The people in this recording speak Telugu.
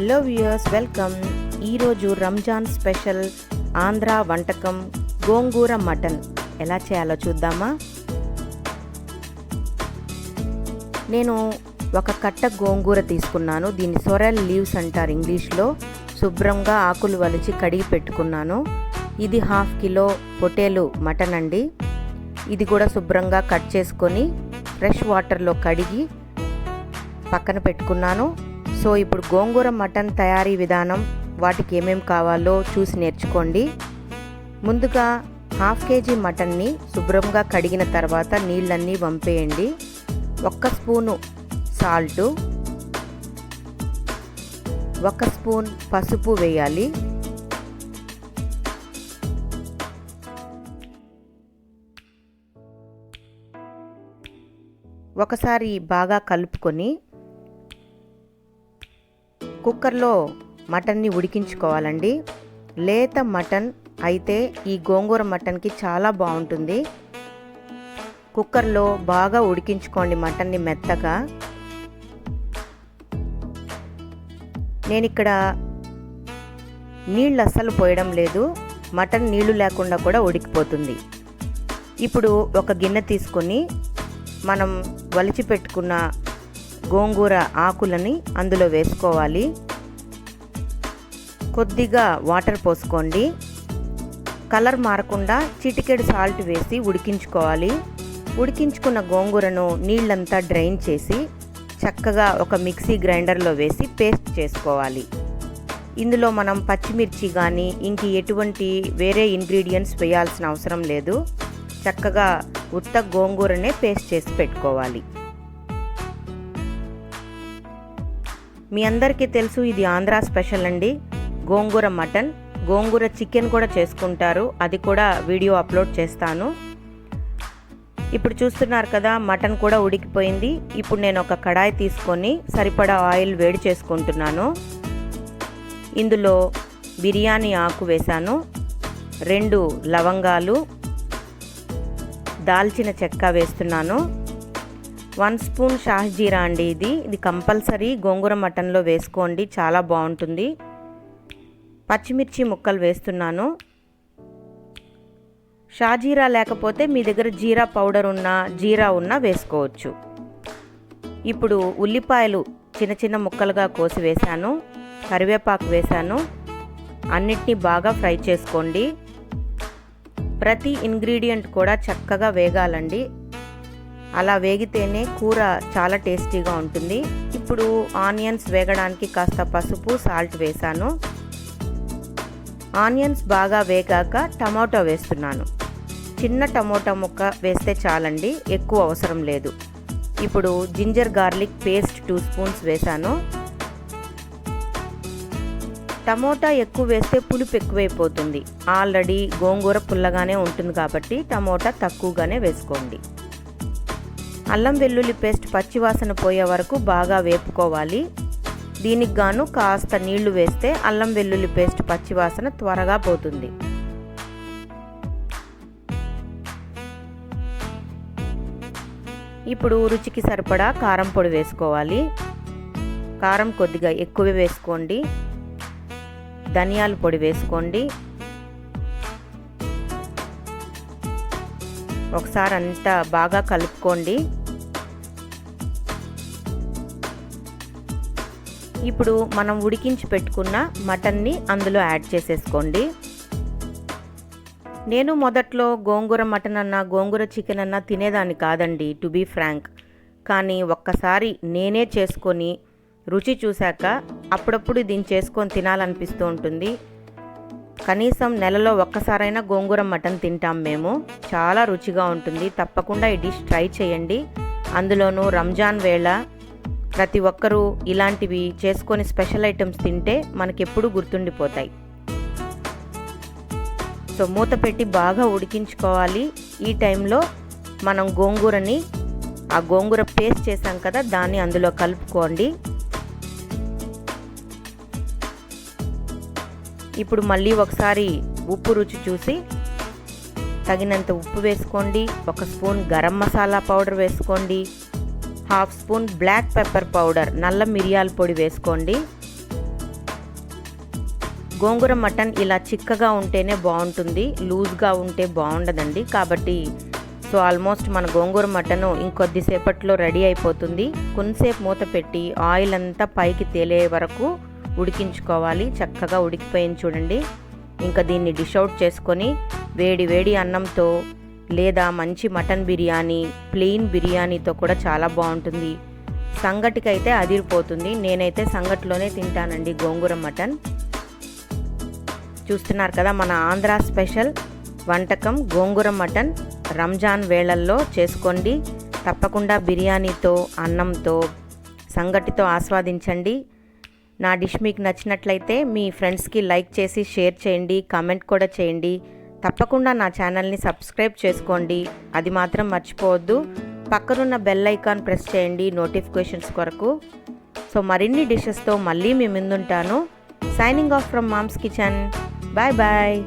Hello viewers, welcome. ఈరోజు రంజాన్ స్పెషల్ ఆంధ్ర వంటకం గోంగూర మటన్ ఎలా చేయాలో చూద్దామా. నేను ఒక కట్ట గోంగూర తీసుకున్నాను. దీన్ని sorrel లీవ్స్ అంటారు ఇంగ్లీష్లో. శుభ్రంగా ఆకులు వలిచి కడిగి పెట్టుకున్నాను. ఇది 1/2 కిలో పొటేలు మటన్ అండి. ఇది కూడా శుభ్రంగా కట్ చేసుకొని ఫ్రెష్ వాటర్లో కడిగి పక్కన పెట్టుకున్నాను. సో ఇప్పుడు గోంగూర మటన్ తయారీ విధానం, వాటికి ఏమేమి కావాలో చూసి నేర్చుకోండి. ముందుగా 1/2 కేజీ మటన్ని శుభ్రంగా కడిగిన తర్వాత నీళ్ళన్నీ వంపేయండి. 1 స్పూను సాల్టు, 1 స్పూన్ పసుపు వేయాలి. ఒకసారి బాగా కలుపుకొని కుక్కర్లో మటన్ని ఉడికించుకోవాలండి. లేత మటన్ అయితే ఈ గోంగూర మటన్కి చాలా బాగుంటుంది. కుక్కర్లో బాగా ఉడికించుకోండి మటన్ని మెత్తగా. నేను ఇక్కడ నీళ్ళు అస్సలు పోయడం లేదు, మటన్ నీళ్లు లేకుండా కూడా ఉడికిపోతుంది. ఇప్పుడు ఒక గిన్నె తీసుకొని మనం వలిచి పెట్టుకున్న గోంగూర ఆకులని అందులో వేసుకోవాలి. కొద్దిగా వాటర్ పోసుకోండి. కలర్ మారకుండా చిటికెడు సాల్ట్ వేసి ఉడికించుకోవాలి. ఉడికించుకున్న గోంగూరను నీళ్ళంతా డ్రైన్ చేసి చక్కగా ఒక మిక్సీ గ్రైండర్లో వేసి పేస్ట్ చేసుకోవాలి. ఇందులో మనం పచ్చిమిర్చి కానీ ఇంక ఎటువంటి వేరే ఇంగ్రీడియంట్స్ వేయాల్సిన అవసరం లేదు. చక్కగా ఉత్త గోంగూరనే పేస్ట్ చేసి పెట్టుకోవాలి. మీ అందరికీ తెలుసు ఇది ఆంధ్ర స్పెషల్ అండి, గోంగూర మటన్. గోంగూర చికెన్ కూడా చేసుకుంటారు, అది కూడా వీడియో అప్లోడ్ చేస్తాను. ఇప్పుడు చూస్తున్నారు కదా, మటన్ కూడా ఉడికిపోయింది. ఇప్పుడు నేను ఒక కడాయి తీసుకొని సరిపడా ఆయిల్ వేడి చేసుకుంటున్నాను. ఇందులో బిర్యానీ ఆకు వేశాను, 2 లవంగాలు, దాల్చిన చెక్క వేస్తున్నాను, 1 స్పూన్ షాహీజీరా అండి. ఇది కంపల్సరీ గోంగూర మటన్లో వేసుకోండి, చాలా బాగుంటుంది. పచ్చిమిర్చి ముక్కలు వేస్తున్నాను. షాజీరా లేకపోతే మీ దగ్గర జీరా పౌడర్ ఉన్నా జీరా ఉన్నా వేసుకోవచ్చు. ఇప్పుడు ఉల్లిపాయలు చిన్న చిన్న ముక్కలుగా కోసి వేశాను, కరివేపాకు వేశాను. అన్నిటినీ బాగా ఫ్రై చేసుకోండి. ప్రతి ఇంగ్రీడియంట్ కూడా చక్కగా వేగాలండి, అలా వేగితేనే కూర చాలా టేస్టీగా ఉంటుంది. ఇప్పుడు ఆనియన్స్ వేగడానికి కాస్త పసుపు, సాల్ట్ వేశాను. ఆనియన్స్ బాగా వేగాక టమాటో వేస్తున్నాను. చిన్న టమోటా ముక్క వేస్తే చాలండి, ఎక్కువ అవసరం లేదు. ఇప్పుడు జింజర్ గార్లిక్ పేస్ట్ 2 స్పూన్స్ వేశాను. టమోటా ఎక్కువ వేస్తే పులుపు ఎక్కువైపోతుంది. ఆల్రెడీ గోంగూర పుల్లగానే ఉంటుంది కాబట్టి టమోటా తక్కువగానే వేసుకోండి. అల్లం వెల్లుల్లి పేస్ట్ పచ్చివాసన పోయే వరకు బాగా వేపుకోవాలి. దీనికి గాను కాస్త నీళ్లు వేస్తే అల్లం వెల్లుల్లి పేస్ట్ పచ్చివాసన త్వరగా పోతుంది. ఇప్పుడు రుచికి సరిపడా కారం పొడి వేసుకోవాలి. కారం కొద్దిగా ఎక్కువ వేసుకోండి. ధనియాల పొడి వేసుకోండి. ఒకసారి అంతా బాగా కలుపుకోండి. ఇప్పుడు మనం ఉడికించి పెట్టుకున్న మటన్ని అందులో యాడ్ చేసేసుకోండి. నేను మొదట్లో గోంగూర మటన్ అన్నా గోంగూర చికెన్ అన్నా తినేదాన్ని కాదండి, టు బీ ఫ్రాంక్. కానీ ఒక్కసారి నేనే చేసుకొని రుచి చూశాక అప్పుడప్పుడు దీన్ని చేసుకొని తినాలనిపిస్తూ ఉంటుంది. కనీసం నెలలో ఒక్కసారైనా గోంగూర మటన్ తింటాం మేము. చాలా రుచిగా ఉంటుంది. తప్పకుండా ఈ డిష్ ట్రై చేయండి. అందులోనూ రంజాన్ వేళ ప్రతి ఒక్కరూ ఇలాంటివి చేసుకొని స్పెషల్ ఐటమ్స్ తింటే మనకెప్పుడు గుర్తుండిపోతాయి. సో మూత పెట్టి బాగా ఉడికించుకోవాలి. ఈ టైంలో మనం గోంగూరని, ఆ గోంగూర పేస్ట్ చేసాం కదా, దాన్ని అందులో కలుపుకోండి. ఇప్పుడు మళ్ళీ ఒకసారి ఉప్పు రుచి చూసి తగినంత ఉప్పు వేసుకోండి. 1 స్పూన్ గరం మసాలా పౌడర్ వేసుకోండి. 1/2 స్పూన్ బ్లాక్ పెప్పర్ పౌడర్, నల్ల మిరియాల పొడి వేసుకోండి. గోంగూర మటన్ ఇలా చిక్కగా ఉంటేనే బాగుంటుంది, లూజ్గా ఉంటే బాగుండదండి. కాబట్టి సో ఆల్మోస్ట్ మన గోంగూర మటను ఇంకొద్దిసేపట్లో రెడీ అయిపోతుంది. కొంతసేపు మూత పెట్టి ఆయిల్ అంతా పైకి తేలే వరకు ఉడికించుకోవాలి. చక్కగా ఉడికిపోయింది చూడండి. ఇంకా దీన్ని డిష్ అవుట్ చేసుకొని వేడి వేడి అన్నంతో లేదా మంచి మటన్ బిర్యానీ, ప్లెయిన్ బిర్యానీతో కూడా చాలా బాగుంటుంది. సంగటికైతే అదిరిపోతుంది. నేనైతే సంగటిలోనే తింటానండి గోంగూర మటన్. చూస్తున్నారు కదా మన ఆంధ్ర స్పెషల్ వంటకం గోంగూర మటన్. రంజాన్ వేళల్లో చేసుకోండి. తప్పకుండా బిర్యానీతో, అన్నంతో, సంగటితో ఆస్వాదించండి. నా డిష్ మీకు నచ్చినట్లయితే మీ ఫ్రెండ్స్కి లైక్ చేసి షేర్ చేయండి, కామెంట్ కూడా చేయండి. తప్పకుండా నా ఛానల్ని సబ్స్క్రైబ్ చేసుకోండి, అది మాత్రం మర్చిపోవద్దు. పక్కనున్న బెల్ ఐకాన్ ప్రెస్ చేయండి నోటిఫికేషన్స్ కొరకు. సో మరిన్ని డిషెస్తో మళ్ళీ మీ ముందుంటాను. Signing off from mom's kitchen. Bye bye.